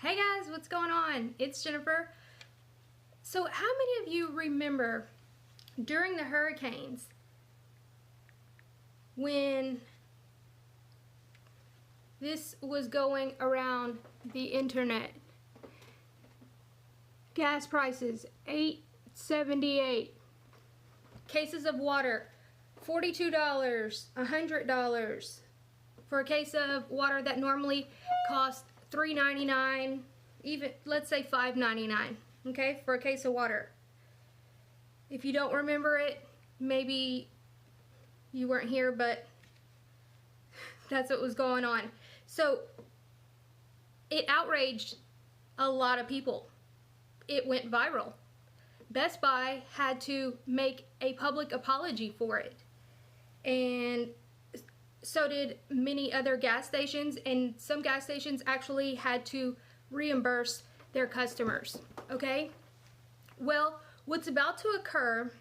Hey guys, what's going on? It's Jennifer. So how many of you remember during the hurricanes when this was going around the internet? Gas prices, $8.78. Cases of water, $42, $100 for a case of water that normally costs $3.99, even let's say $5.99, okay, for a case of water. If you don't remember it, maybe you weren't here, but that's what was going on. So it outraged a lot of people. It went viral. Best Buy had to make a public apology for it, and so did many other gas stations, and some gas stations actually had to reimburse their customers, okay? Well, what's about to occur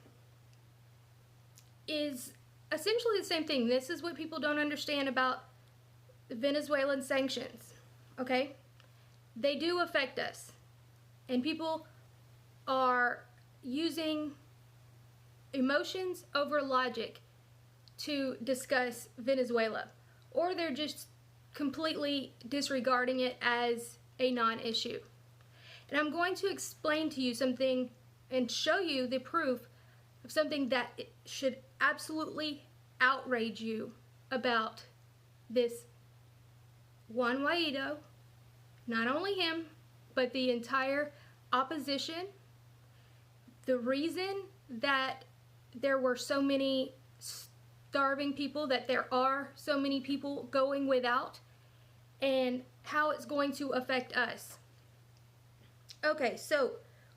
is essentially the same thing. This is what people don't understand about Venezuelan sanctions, okay? They do affect us, and people are using emotions over logic to discuss Venezuela, or they're just completely disregarding it as a non-issue. And I'm going to explain to you something and show you the proof of something that should absolutely outrage you about this Juan Guaido, not only him, but the entire opposition. The reason that there were so many starving people, that there are so many people going without, and how it's going to affect us. Okay, so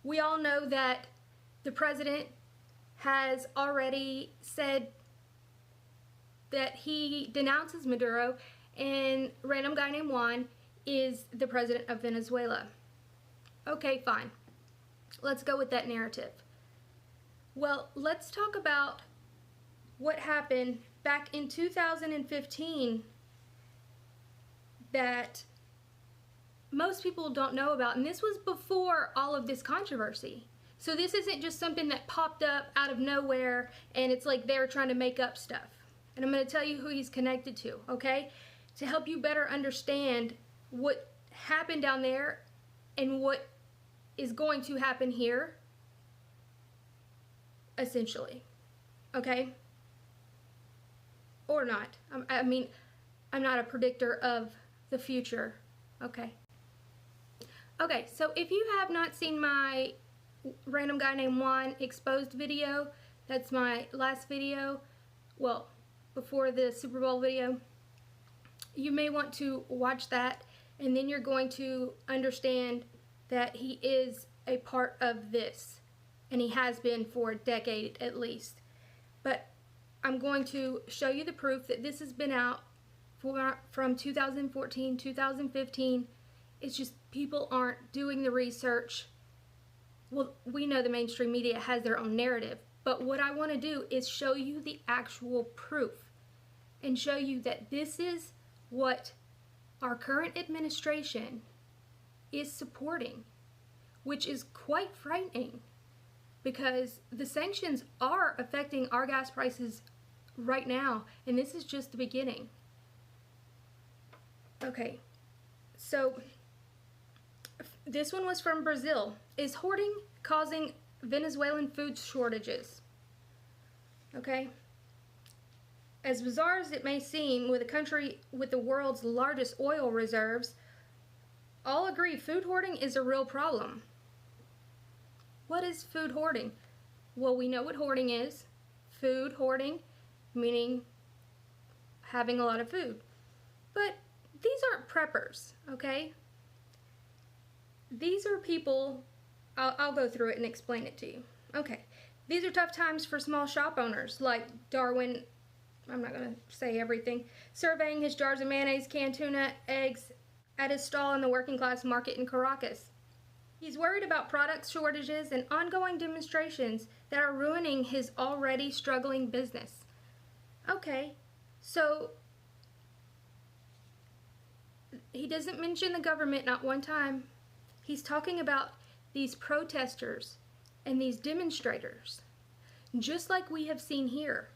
we all know that the president has already said that he denounces Maduro, and random guy named Juan is the president of Venezuela. Okay, fine. Let's go with that narrative. Well, let's talk about what happened back in 2015 that most people don't know about, and this was before all of this controversy. So this isn't just something that popped up out of nowhere and it's like they're trying to make up stuff. And I'm going to tell you who he's connected to, okay? To help you better understand what happened down there and what is going to happen here, essentially, okay? Or not. I mean, I'm not a predictor of the future, okay? Okay, so if you have not seen my random guy named Juan exposed video, that's my last video, well, before the Super Bowl video, you may want to watch that, and then you're going to understand that he is a part of this, and he has been for a decade at least. But I'm going to show you the proof that this has been out from 2014, 2015. It's just people aren't doing the research. Well, we know the mainstream media has their own narrative, but what I want to do is show you the actual proof and show you that this is what our current administration is supporting, which is quite frightening, because the sanctions are affecting our gas prices right now, and this is just the beginning. Okay, so this one was from Brazil. Is hoarding causing Venezuelan food shortages? Okay. As bizarre as it may seem, with a country with the world's largest oil reserves, all agree food hoarding is a real problem. What is food hoarding? Well, we know what hoarding is. Food hoarding, meaning having a lot of food. But these aren't preppers, okay? These are people, I'll go through it and explain it to you. Okay, these are tough times for small shop owners like Darwin, I'm not going to say everything, surveying his jars of mayonnaise, canned tuna, eggs at his stall in the working class market in Caracas. He's worried about product shortages and ongoing demonstrations that are ruining his already struggling business. Okay, so he doesn't mention the government not one time. He's talking about these protesters and these demonstrators, just like we have seen here.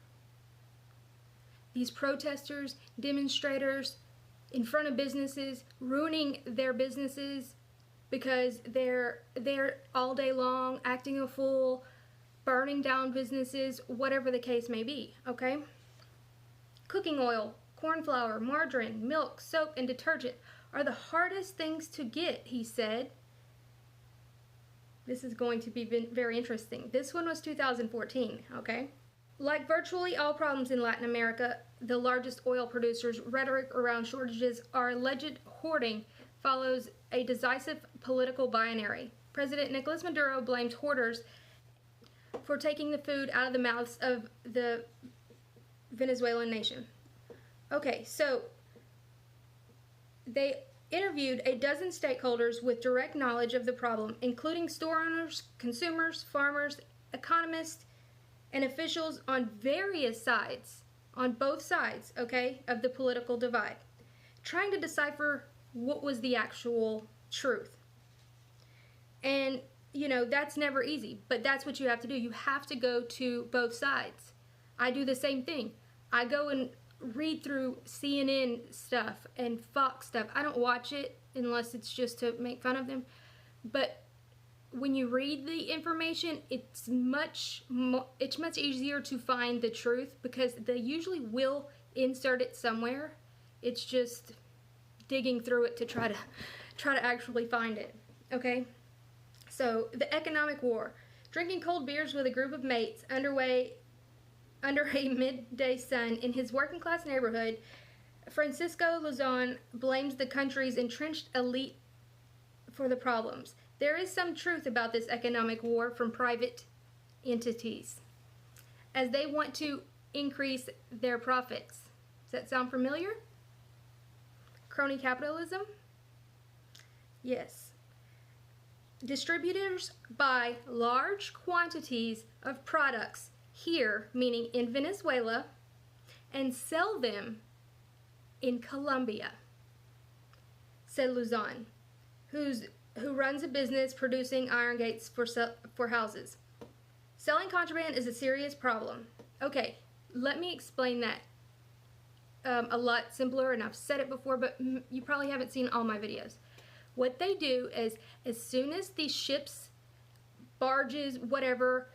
These protesters, demonstrators in front of businesses, ruining their businesses because they're there all day long, acting a fool, burning down businesses, whatever the case may be, okay? Cooking oil, corn flour, margarine, milk, soap, and detergent are the hardest things to get, he said. This is going to be very interesting. This one was 2014, okay? Like virtually all problems in Latin America, the largest oil producers' rhetoric around shortages or alleged hoarding follows a decisive political binary. President Nicolas Maduro blamed hoarders for taking the food out of the mouths of the Venezuelan nation. Okay, so they interviewed a dozen stakeholders with direct knowledge of the problem, including store owners, consumers, farmers, economists, and officials on various sides, on both sides, okay, of the political divide, trying to decipher what was the actual truth. And, you know, that's never easy, but that's what you have to do. You have to go to both sides. I do the same thing. I go and read through CNN stuff and Fox stuff. I don't watch it unless it's just to make fun of them. But when you read the information, it's much easier to find the truth because they usually will insert it somewhere. It's just digging through it to try to actually find it. Okay? So, the economic war. Drinking cold beers with a group of mates under a midday sun in his working class neighborhood, Francisco Luzon blames the country's entrenched elite for the problems. There is some truth about this economic war from private entities, as they want to increase their profits. Does that sound familiar? Crony capitalism? Yes. Distributors buy large quantities of products here, meaning in Venezuela, and sell them in Colombia, said Luzon, who runs a business producing iron gates for houses. Selling contraband is a serious problem. Okay, let me explain that a lot simpler, and I've said it before, but you probably haven't seen all my videos. What they do is, as soon as these ships, barges, whatever,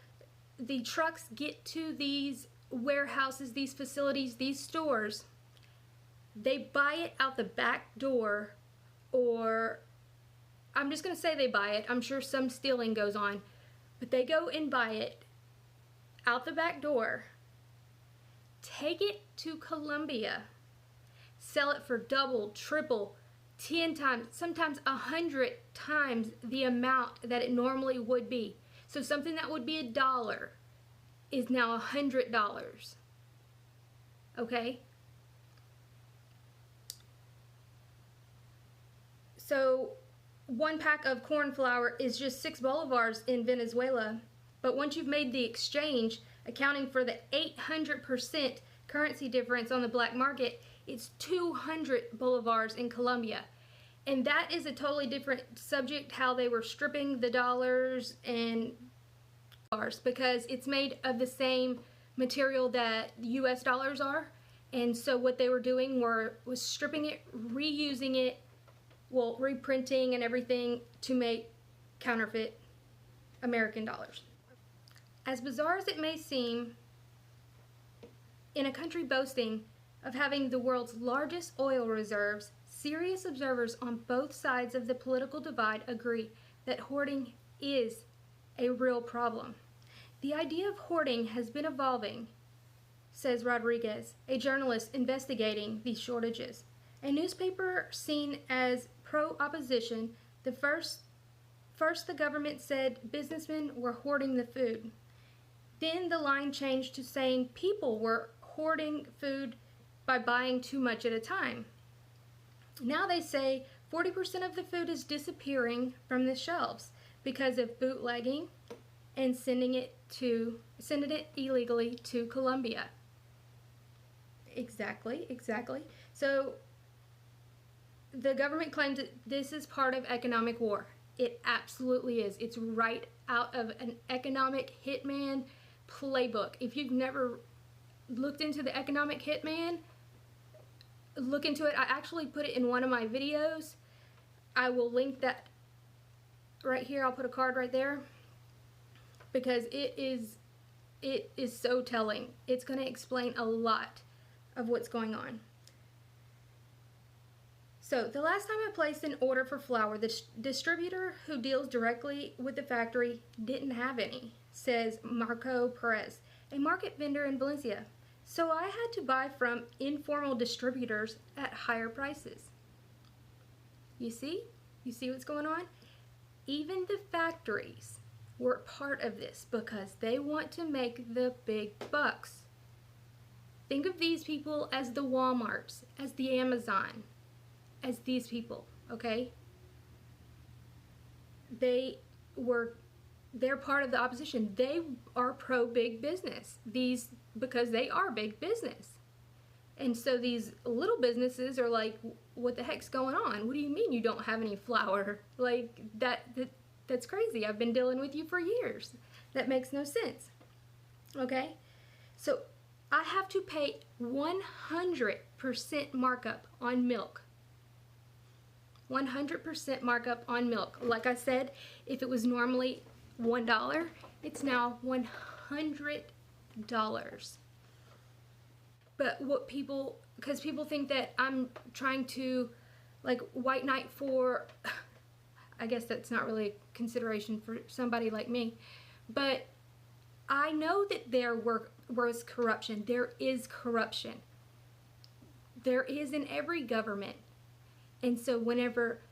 the trucks get to these warehouses, these facilities, these stores, they buy it out the back door, or I'm just going to say they buy it. I'm sure some stealing goes on, but they go and buy it out the back door, take it to Colombia, sell it for double, triple, 10 times, sometimes 100 times the amount that it normally would be. So something that would be $1 is now $100. Okay? So one pack of corn flour is just 6 bolivars in Venezuela, but once you've made the exchange, accounting for the 800% currency difference on the black market, it's 200 bolivars in Colombia. And that is a totally different subject, how they were stripping the dollars and dollars, because it's made of the same material that US dollars are. And so what they were doing was stripping it, reusing it, well, reprinting and everything to make counterfeit American dollars. As bizarre as it may seem, in a country boasting of having the world's largest oil reserves, serious observers on both sides of the political divide agree that hoarding is a real problem. The idea of hoarding has been evolving, says Rodriguez, a journalist investigating these shortages. A newspaper seen as pro-opposition, first the government said businessmen were hoarding the food. Then the line changed to saying people were hoarding food by buying too much at a time. Now they say 40% of the food is disappearing from the shelves because of bootlegging and sending it illegally to Colombia. Exactly. So the government claims that this is part of economic war. It absolutely is. It's right out of an economic hitman playbook. If you've never looked into the economic hitman, look into it. I actually put it in one of my videos. I will link that right here. I'll put a card right there because it is so telling. It's going to explain a lot of what's going on. So the last time I placed an order for flour, the distributor who deals directly with the factory didn't have any, says Marco Perez, a market vendor in Valencia. So I had to buy from informal distributors at higher prices. You see? You see what's going on? Even the factories were part of this because they want to make the big bucks. Think of these people as the Walmarts, as the Amazon, as these people, okay? They're part of the opposition. They are pro big business. Because they are big business. And so these little businesses are like, what the heck's going on? What do you mean you don't have any flour? Like that's crazy. I've been dealing with you for years. That makes no sense. Okay? So I have to pay 100% markup on milk. 100% markup on milk. Like I said, if it was normally $1, it's now $100. But because people think that I'm trying to like white knight for, I guess that's not really a consideration for somebody like me, but I know that there was corruption. There is corruption. There is in every government. And so whenever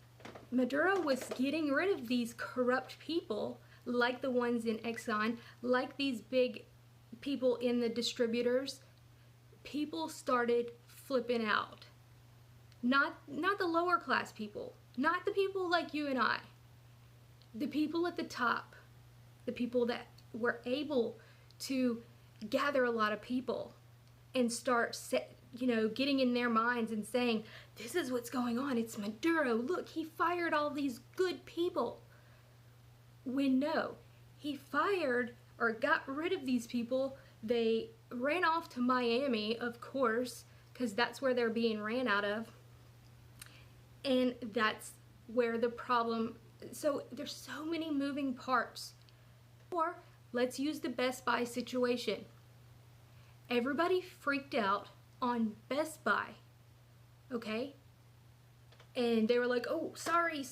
Maduro was getting rid of these corrupt people, like the ones in Exxon, like these big people in the distributors, people started flipping out. Not the lower class people, not the people like you and I. The people at the top, the people that were able to gather a lot of people and start getting in their minds and saying, this is what's going on. It's Maduro. Look, he fired all these good people. When no, he fired or got rid of these people. They ran off to Miami, of course, because that's where they're being ran out of. And that's where the problem, so there's so many moving parts. Or let's use the Best Buy situation. Everybody freaked out on Best Buy, okay? And they were like, oh, sorry,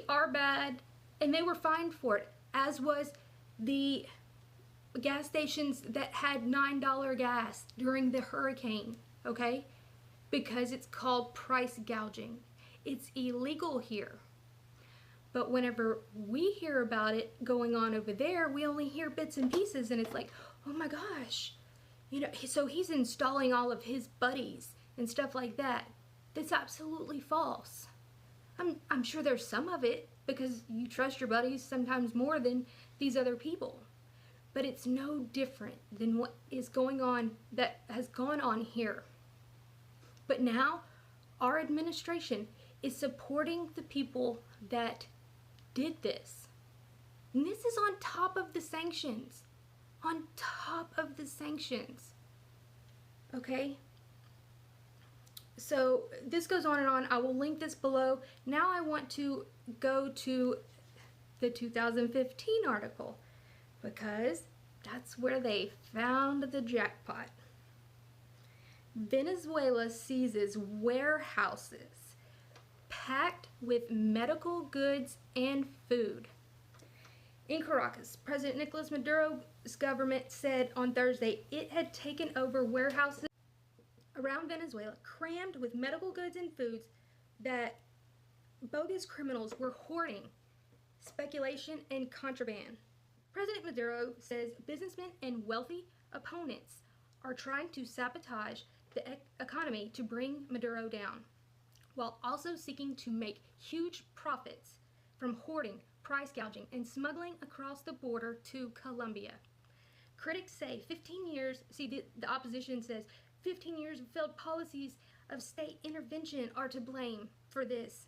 our bad. And they were fined for it, as was the gas stations that had $9 gas during the hurricane, okay? Because it's called price gouging. It's illegal here. But whenever we hear about it going on over there, we only hear bits and pieces, and it's like, oh my gosh. So he's installing all of his buddies and stuff like that. That's absolutely false. I'm sure there's some of it because you trust your buddies sometimes more than these other people. But it's no different than what is going on, that has gone on here. But now our administration is supporting the people that did this. And this is on top of the sanctions. On top of the sanctions. Okay? So this goes on and on. I will link this below. Now I want to go to the 2015 article because that's where they found the jackpot. Venezuela seizes warehouses packed with medical goods and food. In Caracas, President Nicolas Maduro's government said on Thursday it had taken over warehouses around Venezuela crammed with medical goods and foods that bogus criminals were hoarding. Speculation and contraband. President Maduro says businessmen and wealthy opponents are trying to sabotage the economy to bring Maduro down, while also seeking to make huge profits from hoarding, price gouging, and smuggling across the border to Colombia. Critics say 15 years, the opposition says 15 years of failed policies of state intervention are to blame. for this.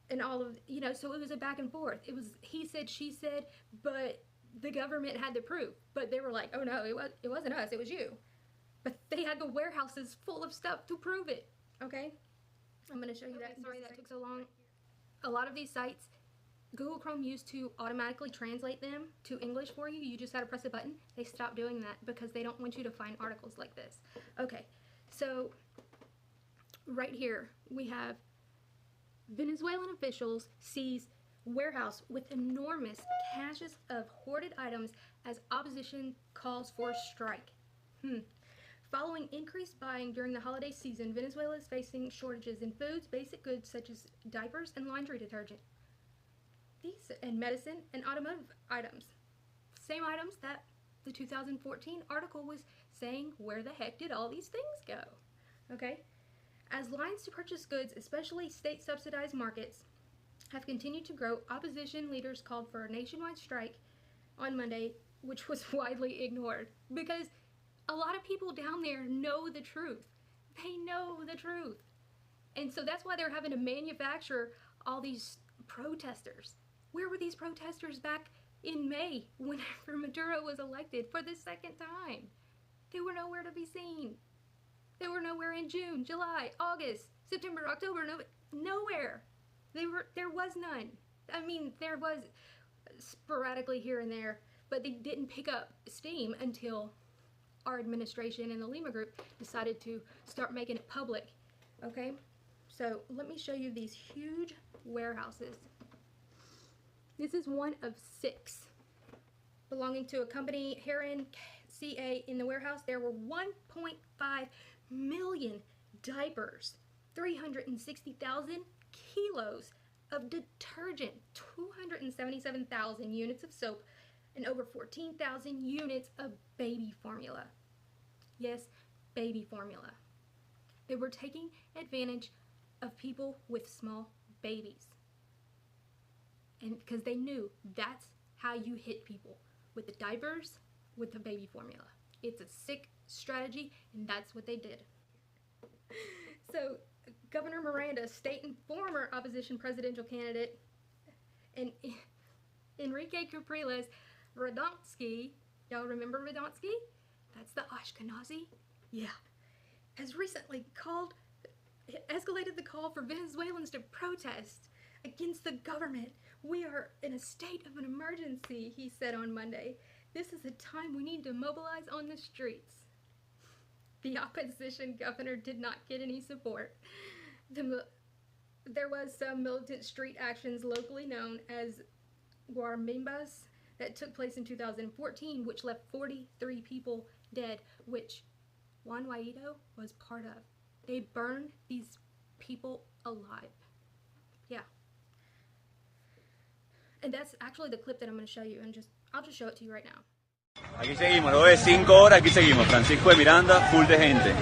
And all of, you know, so it was a back and forth. It was he said, she said, but the government had the proof. But they were like, oh no, it wasn't us, it was you. But they had the warehouses full of stuff to prove it. Okay? I'm going to show you that. Sorry that took so long. A lot of these sites, Google Chrome used to automatically translate them to English for you. You just had to press a button. They stopped doing that because they don't want you to find articles like this. Okay, so right here we have Venezuelan officials seize warehouse with enormous caches of hoarded items as opposition calls for strike. Following increased buying during the holiday season, Venezuela is facing shortages in foods, basic goods such as diapers and laundry detergent. These and medicine and automotive items. Same items that the 2014 article was saying, where the heck did all these things go? Okay? As lines to purchase goods, especially state-subsidized markets, have continued to grow, opposition leaders called for a nationwide strike on Monday, which was widely ignored because a lot of people down there know the truth. They know the truth. And so that's why they're having to manufacture all these protesters. Where were these protesters back in May whenever Maduro was elected for the second time? They were nowhere to be seen. They were nowhere in June, July, August, September, October, nowhere. There was none. I mean, there was sporadically here and there, but they didn't pick up steam until our administration and the Lima Group decided to start making it public. Okay, so let me show you these huge warehouses. This is one of 6 belonging to a company, Heron CA. In the warehouse, there were 1.5 million diapers, 360,000 kilos of detergent, 277,000 units of soap, and over 14,000 units of baby formula. Yes, baby formula. They were taking advantage of people with small babies. And because they knew that's how you hit people, with the diapers, with the baby formula. It's a sick strategy, and that's what they did. So Governor Miranda, state and former opposition presidential candidate, and Enrique Capriles Radonsky, y'all remember Radonsky? That's the Ashkenazi? Yeah. Has recently escalated the call for Venezuelans to protest against the government. We are in a state of an emergency, he said on Monday. This is a time we need to mobilize on the streets. The opposition governor did not get any support. There was some militant street actions locally known as guarmimbas that took place in 2014, which left 43 people dead, which Juan Guaido was part of. They burned these people alive. Yeah. And that's actually the clip that I'm going to show you, and I'll just show it to you right now. Aquí seguimos, luego de 5 horas, aquí seguimos, Francisco de Miranda, full de gente.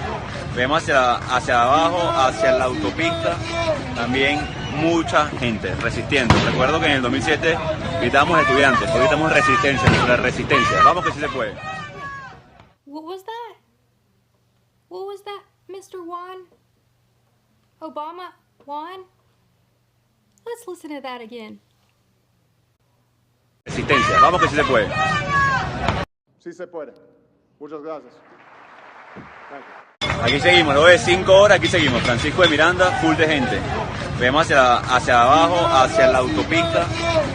Vemos hacia abajo, hacia la autopista, también mucha gente resistiendo. Recuerdo que en el 2007 gritamos estudiantes, hoy gritamos resistencia, nuestra resistencia. Vamos que sí se puede. What was that? What was that, Mr. Juan? Obama? Juan? Let's listen to that again. Resistencia, vamos que sí se puede. Sí se puede. Muchas gracias. Aquí seguimos, luego de 5 horas, aquí seguimos, Francisco de Miranda, full de gente. Vemos hacia abajo, hacia la autopista,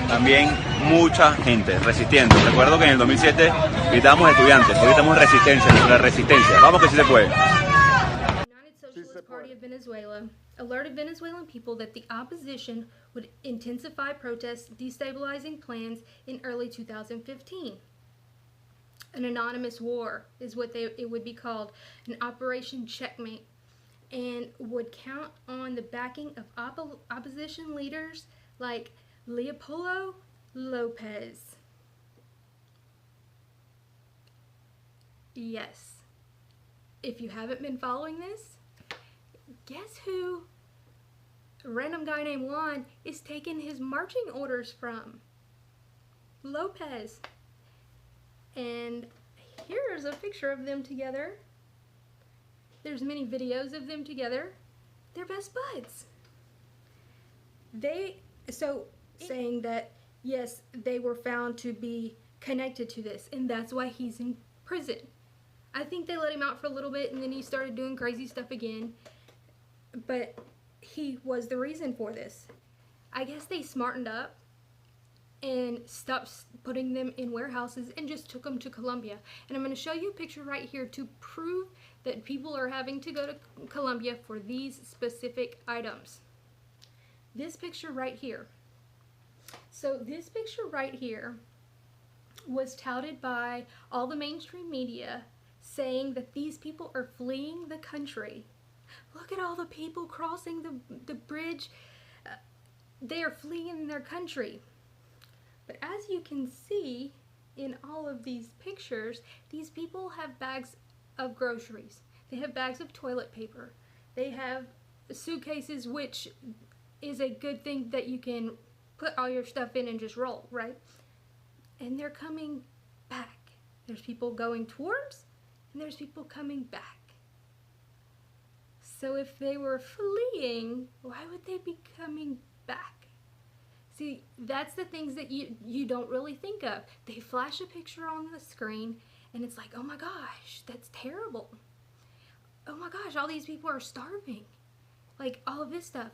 también mucha gente resistiendo. Recuerdo que en el 2007 gritamos estudiantes, hoy gritamos resistencia, nuestra resistencia. Vamos que sí se puede. United Socialist Party of Venezuela alerted Venezuelan people that the opposition would intensify protests, destabilizing plans in early 2015. An anonymous war is what it would be called, an Operation Checkmate, and would count on the backing of opposition leaders like Leopoldo Lopez. Yes. If you haven't been following this, guess who a random guy named Juan is taking his marching orders from? Lopez. And here's a picture of them together. There's many videos of them together. They're best buds. saying that yes, they were found to be connected to this, and that's why he's in prison. I think they let him out for a little bit, and then he started doing crazy stuff again. But he was the reason for this. I guess they smartened up and stopped putting them in warehouses and just took them to Colombia. And I'm going to show you a picture right here to prove that people are having to go to Colombia for these specific items. This picture right here. So this picture right here was touted by all the mainstream media, saying that these people are fleeing the country. Look at all the people crossing the bridge. They are fleeing their country. But as you can see in all of these pictures, these people have bags of groceries. They have bags of toilet paper. They have suitcases, which is a good thing that you can put all your stuff in and just roll, right? And they're coming back. There's people going towards, and there's people coming back. So if they were fleeing, why would they be coming back? See, that's the things that you don't really think of. They flash a picture on the screen, and it's like, oh my gosh, that's terrible. Oh my gosh, all these people are starving. Like, all of this stuff.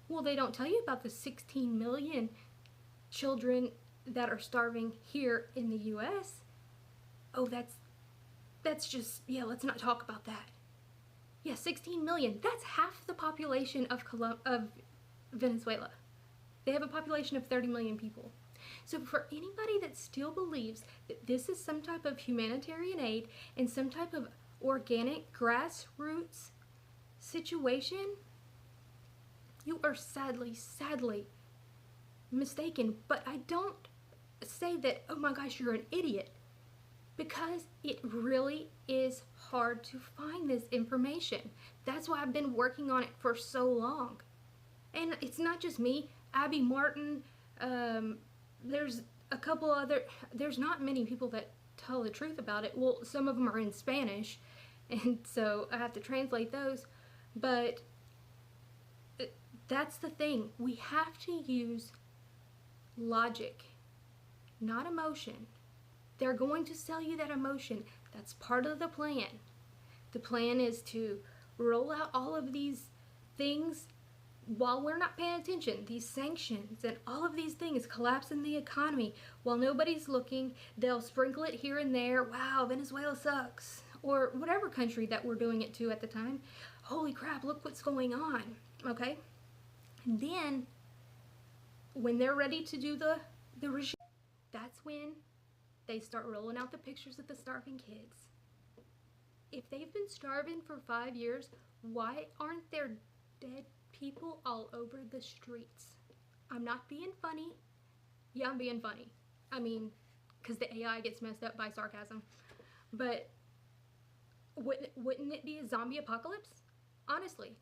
Well, they don't tell you about the 16 million children that are starving here in the U.S. Oh, that's just, yeah, let's not talk about that. Yeah, 16 million. That's half the population of Venezuela. They have a population of 30 million people. So for anybody that still believes that this is some type of humanitarian aid and some type of organic grassroots situation, you are sadly mistaken. But I don't say that, oh my gosh, you're an idiot, because it really is hard to find this information. That's why I've been working on it for so long. And it's not just me. Abby Martin, there's a couple other, there's not many people that tell the truth about it. Well, some of them are in Spanish, and so I have to translate those. But that's the thing. We have to use logic, not emotion. They're going to sell you that emotion. That's part of the plan. The plan is to roll out all of these things while we're not paying attention. These sanctions and all of these things, collapsing the economy while nobody's looking. They'll sprinkle it here and there. Wow, Venezuela sucks. Or whatever country that we're doing it to at the time. Holy crap, look what's going on. Okay? And then, when they're ready to do the regime, that's when they start rolling out the pictures of the starving kids. If they've been starving for 5 years, why aren't there dead people all over the streets? I'm not being funny. Yeah, I'm being funny. I mean, because the AI gets messed up by sarcasm. But wouldn't it be a zombie apocalypse? Honestly.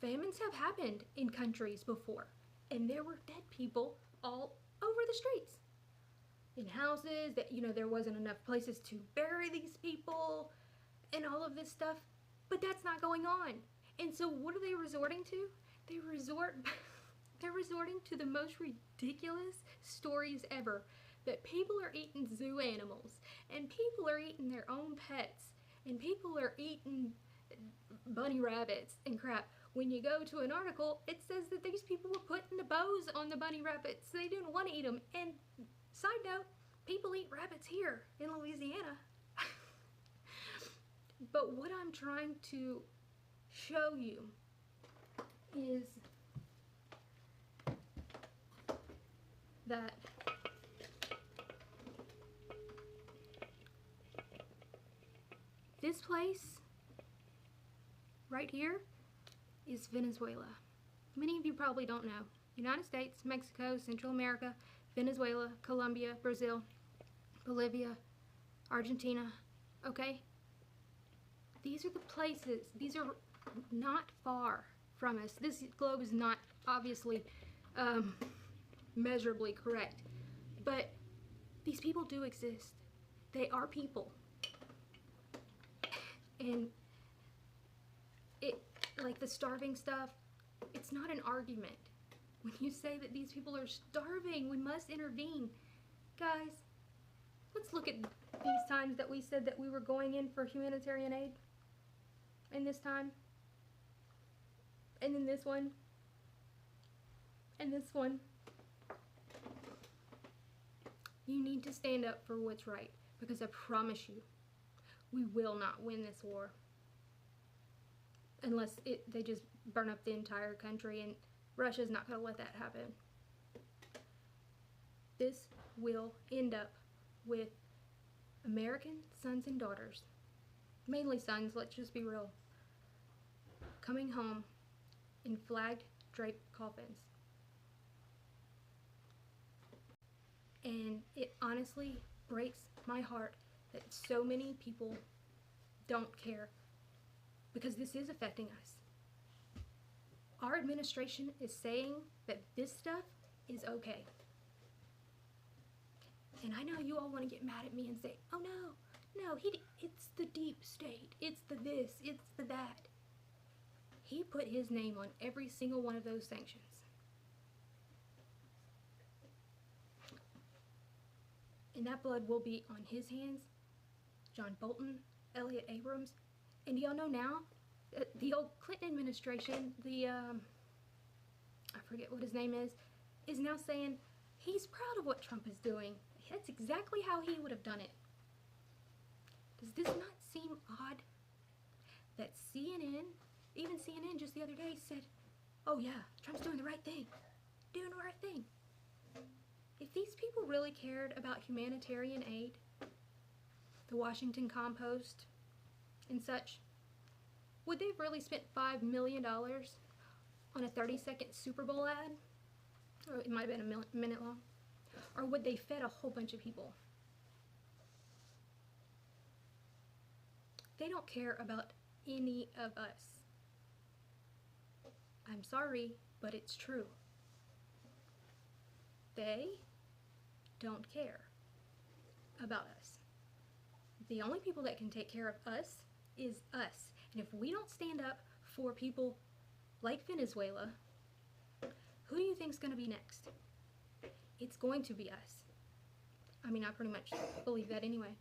Famines have happened in countries before, and there were dead people all over the streets. In houses that, there wasn't enough places to bury these people and all of this stuff. But that's not going on. And so what are they resorting to? They're resorting to the most ridiculous stories ever. That people are eating zoo animals, and people are eating their own pets, and people are eating bunny rabbits and crap. When you go to an article, it says that these people were putting the bows on the bunny rabbits. They didn't want to eat them. And side note, people eat rabbits here in Louisiana. But what I'm trying to show you is that this place right here is Venezuela. Many of you probably don't know. United States, Mexico, Central America, Venezuela, Colombia, Brazil, Bolivia, Argentina, okay? These are the places. These are not far from us. This globe is not obviously measurably correct, but these people do exist. They are people. And like the starving stuff, It's not an argument. When you say that these people are starving, we must intervene. Guys, let's look at these times that we said that we were going in for humanitarian aid. And this time. And then this one. And this one. You need to stand up for what's right, because I promise you, we will not win this war. Unless they just burn up the entire country, and Russia's not going to let that happen. This will end up with American sons and daughters, mainly sons, let's just be real, coming home in flag draped coffins. And it honestly breaks my heart that so many people don't care, because this is affecting us. Our administration is saying that this stuff is okay. And I know you all want to get mad at me and say, oh no, it's the deep state, it's the this, it's the that. He put his name on every single one of those sanctions. And that blood will be on his hands, John Bolton, Elliot Abrams, and y'all know now, the old Clinton administration, I forget what his name is now saying he's proud of what Trump is doing. That's exactly how he would have done it. Does this not seem odd that CNN, even CNN just the other day said, oh yeah, Trump's doing the right thing, If these people really cared about humanitarian aid, the Washington compost and such, would they have really spent $5 million on a 30-second Super Bowl ad? Or it might have been a minute long. Or would they fed a whole bunch of people? They don't care about any of us. I'm sorry, but it's true. They don't care about us. The only people that can take care of us is us. And if we don't stand up for people like Venezuela, who do you think is going to be next? It's going to be us. I mean, I pretty much believe that anyway.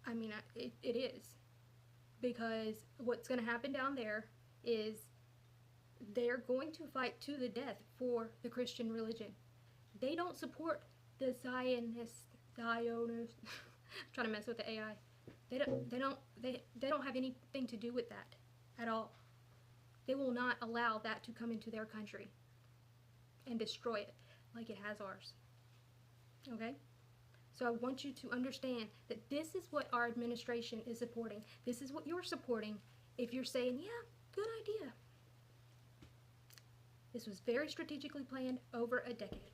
I mean, it is. Because what's going to happen down there is they're going to fight to the death for the Christian religion. They don't support the Zionists. I'm trying to mess with the AI. They don't have anything to do with that at all. They will not allow that to come into their country and destroy it like it has ours. Okay? So I want you to understand that this is what our administration is supporting. This is what you're supporting if you're saying, yeah, good idea. This was very strategically planned over a decade.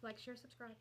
Like, share, subscribe.